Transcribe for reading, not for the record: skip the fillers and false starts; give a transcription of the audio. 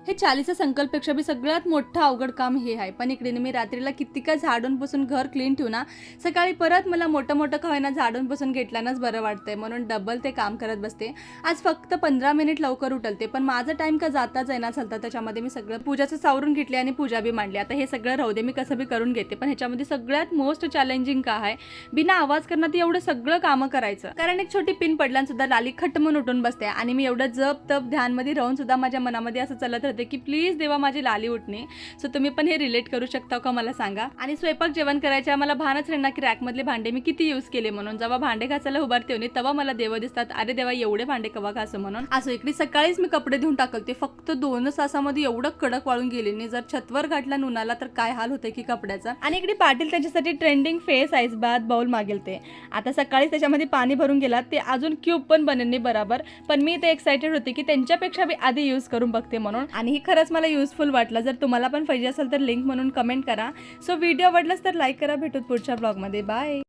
हे 40चा संकल्पपेक्षा बी सगळ्यात मोठं अवघड काम हे आहे. पण इकडे मी रात्रीला किती का झाडून पुसून घर क्लीन ठेवू ना, सकाळी परत मला मोठं मोठं का होईना झाडून पुसून घेतल्यानंच बरं वाटतंय, म्हणून डबल ते काम करत बसते. आज फक्त 15 मिनिट लवकर उठलते, पण माझा टाइम का जाता जाईना चालता. त्याच्यामध्ये मी सगळं पूजाचं सावरून घेतले आणि पूजा बी मांडली. आता हे सगळं राहू दे, मी कसं बी करून घेते. पण ह्याच्यामध्ये सगळ्यात मोस्ट चॅलेंजिंग का आहे, बिना आवाज करण्यात एवढं सगळं कामं करायचं. कारण एक छोटी पिन पडल्यान सुद्धा लाली खट्टमन उठून बसते आणि मी एवढं जप तप ध्यानमध्ये राहून सुद्धा माझ्या मनामध्ये असं चालत राहते की प्लीज देवा माझी लाली उठणे. सो तुम्ही पण हे रिलेट करू शकता का मला सांगा. आणि स्वयंपाक जेवण करायच्या मला भानच राहणार की रॅकमधले भांडे मी किती यूज केले म्हणून. जेव्हा भांडे घासायला उभारते होती तेव्हा मला देव दिसतात, अरे देवा एवढे भांडे कवा घासू म्हणून. असं इकडे सकाळीच मी कपडे धुवून टाकलते, फक्त 2 तासामध्ये एवढं कडक वाळून गेले नाही. जर छतवर घातला उन्हाला तर काय हाल होते की कपड्याचा. आणि इकडे पाटील त्याच्यासाठी trending face ice bath bowl मागेलते. आता सकाळीच त्याच्यामध्ये पाणी भरून गेला, ते अजून क्यूब पण बनेल बरोबर. पण मी ते एक्साइटेड होते की त्यांच्यापेक्षा मी आधी यूज करून बघते म्हणून. आणि ही खरंच मला युजफुल वाटलं. जर तुम्हाला पण पाहिजे असेल तर लिंक म्हणून कमेंट करा. सो व्हिडिओ आवडलाच तर लाईक करा. भेटूत पुढच्या ब्लॉगमध्ये. बाय.